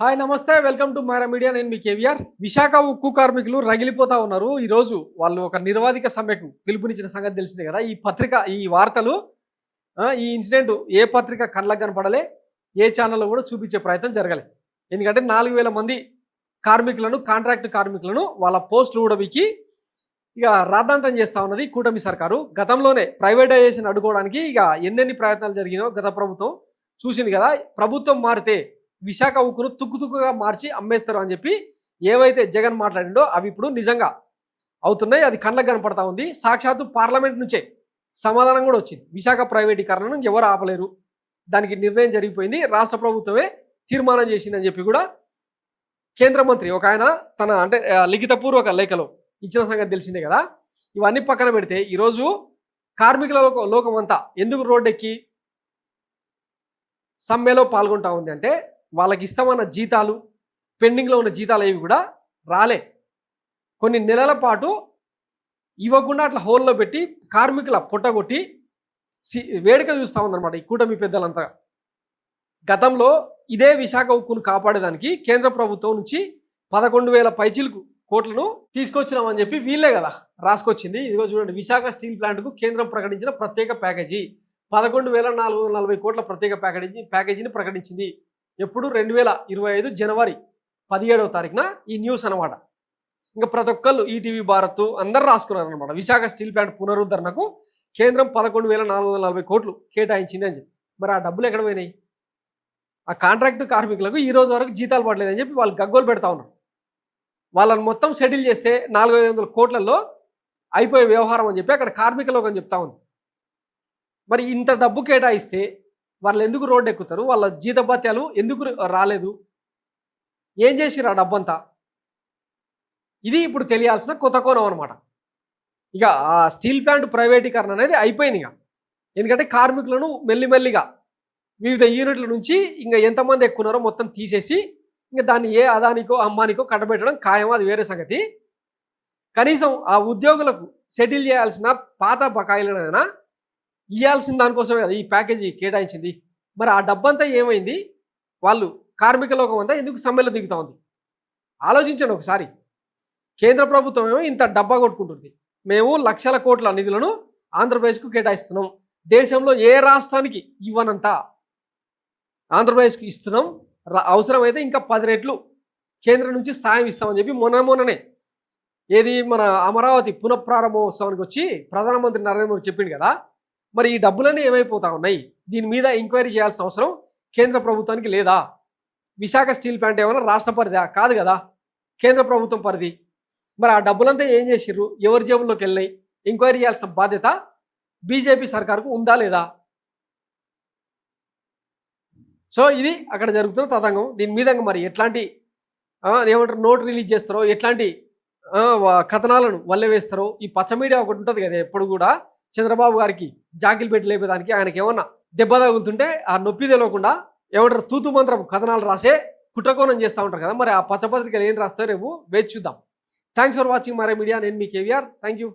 Hi నమస్తే welcome to Myra media. నేను మీ కేవీఆర్. విశాఖ ఉక్కు కార్మికులు రగిలిపోతా ఉన్నారు. ఈరోజు వాళ్ళు ఒక నిర్వాధిక సమ్మెకు పిలుపునిచ్చిన సంగతి తెలిసిందే కదా. ఈ వార్తలు ఈ ఇన్సిడెంట్ ఏ పత్రిక కళ్ళకు కనపడలే, ఏ ఛానల్లో కూడా చూపించే ప్రయత్నం జరగలే. ఎందుకంటే 4000 మంది కార్మికులను, కాంట్రాక్ట్ కార్మికులను వాళ్ళ పోస్టులు ఊడబికి ఇక రాద్ధాంతం చేస్తూ ఉన్నది కూటమి సర్కారు. గతంలోనే ప్రైవేటైజేషన్ అడ్డుకోవడానికి ఇక ఎన్నెన్ని ప్రయత్నాలు జరిగినో గత ప్రభుత్వం చూసింది కదా. ప్రభుత్వం మారితే విశాఖ ఉక్కును తుక్కుగా మార్చి అమ్మేస్తారు అని చెప్పి ఏవైతే జగన్ మాట్లాడిండో అవి ఇప్పుడు నిజంగా అవుతున్నాయి. అది కళ్ళకు కనపడతా ఉంది. సాక్షాత్తు పార్లమెంట్ నుంచే సమాధానం కూడా వచ్చింది. విశాఖ ప్రైవేటీకరణను ఎవరు ఆపలేరు, దానికి నిర్ణయం జరిగిపోయింది, రాష్ట్ర ప్రభుత్వమే తీర్మానం చేసిందని చెప్పి కూడా కేంద్ర మంత్రి ఒక ఆయన తన లిఖితపూర్వక లేఖలో ఇచ్చిన సంగతి తెలిసిందే కదా. ఇవన్నీ పక్కన పెడితే ఈరోజు కార్మికుల లోకం అంతా ఎందుకు రోడ్డెక్కి సమ్మెలో పాల్గొంటా ఉంది అంటే వాళ్ళకి ఇష్టమైన జీతాలు, పెండింగ్లో ఉన్న జీతాలు ఏవి కూడా రాలే. కొన్ని నెలల పాటు ఇవ్వకుండా అట్లా హోల్లో పెట్టి కార్మికుల పొట్టగొట్టి వేడుక చూస్తూ ఉందన్నమాట ఈ కూటమి పెద్దలంతా. గతంలో ఇదే విశాఖ ఉక్కును కాపాడేదానికి కేంద్ర ప్రభుత్వం నుంచి 11,000 పైచీలకు కోట్లను తీసుకొచ్చినామని చెప్పి వీళ్ళే కదా రాసుకొచ్చింది. ఇదిగో చూడండి, విశాఖ స్టీల్ ప్లాంట్కు కేంద్రం ప్రకటించిన ప్రత్యేక ప్యాకేజీ 11,440 కోట్ల ప్రత్యేక ప్యాకేజీని ప్రకటించింది. ఎప్పుడు 2025 జనవరి 17వ తారీఖున ఈ న్యూస్ అనమాట. ఇంకా ప్రతి ఒక్కళ్ళు ఈటీవీ భారత్ అందరు రాసుకున్నారు అనమాట. విశాఖ స్టీల్ ప్లాంట్ పునరుద్ధరణకు కేంద్రం 11,440 కోట్లు కేటాయించింది అని చెప్పి. మరి ఆ డబ్బులు ఎక్కడ పోయినాయి? ఆ కాంట్రాక్ట్ కార్మికులకు ఈ రోజు వరకు జీతాలు పడలేదని చెప్పి వాళ్ళు గగ్గోలు పెడతా ఉన్నారు. వాళ్ళని మొత్తం సెటిల్ చేస్తే 4,500 కోట్లలో అయిపోయే వ్యవహారం అని చెప్పి అక్కడ కార్మికులకు అని చెప్తా ఉంది. మరి ఇంత డబ్బు కేటాయిస్తే వాళ్ళు ఎందుకు రోడ్డు ఎక్కుతారు? వాళ్ళ జీతభత్యాలు ఎందుకు రాలేదు? ఏం చేసిరు ఆ డబ్బంతా? ఇది ఇప్పుడు తెలియాల్సిన కొత్త కోణం అనమాట. ఇక ఆ స్టీల్ ప్లాంట్ ప్రైవేటీకరణ అనేది అయిపోయింది. ఇక ఎందుకంటే కార్మికులను మెల్లిమెల్లిగా వివిధ యూనిట్ల నుంచి ఇంకా ఎంతమంది ఎక్కున్నారో మొత్తం తీసేసి ఇంకా దాన్ని ఏ అదానికో అంబానికో కట్టబెట్టడం ఖాయం, అది వేరే సంగతి. కనీసం ఆ ఉద్యోగులకు సెటిల్ చేయాల్సిన పాత బకాయిలనైనా ఇవ్వాల్సిన దానికోసమే కదా ఈ ప్యాకేజీ కేటాయించింది. మరి ఆ డబ్బంతా ఏమైంది? వాళ్ళు కార్మిక లోకం అంతా ఎందుకు సమ్మెలో దిగుతూ ఉంది? ఆలోచించండి ఒకసారి. కేంద్ర ప్రభుత్వం ఏమో ఇంత డబ్బా కొట్టుకుంటుంది, మేము లక్షల కోట్ల నిధులను ఆంధ్రప్రదేశ్కు కేటాయిస్తున్నాం, దేశంలో ఏ రాష్ట్రానికి ఇవ్వనంత ఆంధ్రప్రదేశ్కు ఇస్తున్నాం, అవసరమైతే ఇంకా 10 రెట్లు కేంద్రం నుంచి సాయం ఇస్తామని చెప్పి మొన్ననే ఏది మన అమరావతి పునఃప్రారంభోత్సవానికి వచ్చి ప్రధానమంత్రి నరేంద్ర మోదీ చెప్పిండు కదా. మరి ఈ డబ్బులన్నీ ఏమైపోతా ఉన్నాయి? దీని మీద ఎంక్వైరీ చేయాల్సిన అవసరం కేంద్ర ప్రభుత్వానికి లేదా? విశాఖ స్టీల్ ప్లాంట్ ఏమైనా రాష్ట్ర పరిధి కాదు కదా, కేంద్ర ప్రభుత్వం పరిధి. మరి ఆ డబ్బులంతా ఏం చేసిర్రు? ఎవరి జేబుల్లోకి వెళ్ళినాయి? ఎంక్వైరీ చేయాల్సిన బాధ్యత బీజేపీ సర్కారుకు ఉందా లేదా? సో ఇది అక్కడ జరుగుతున్న తతంగం. దీని మీద మరి ఎట్లాంటి ఏమంటారు నోట్ రిలీజ్ చేస్తారో, ఎట్లాంటి కథనాలను వల్లె వేస్తారో. ఈ పచ్చ మీడియా ఒకటి ఉంటుంది కదా, ఎప్పుడు కూడా చంద్రబాబు గారికి జాకిలు పెట్టి లేపేదానికి ఆయనకి ఏమన్నా దెబ్బ తగులుతుంటే ఆ నొప్పి తెలియకుండా ఏమంటారు తూతు మంత్రం కథనాలు రాసే కుట్రకోణం చేస్తూ ఉంటారు కదా. మరి ఆ పచ్చపత్రికలు ఏం రాస్తారో రేపు వేచి చూద్దాం. Thanks for watching Myra media. నేను మీ కేవీఆర్. Thank you.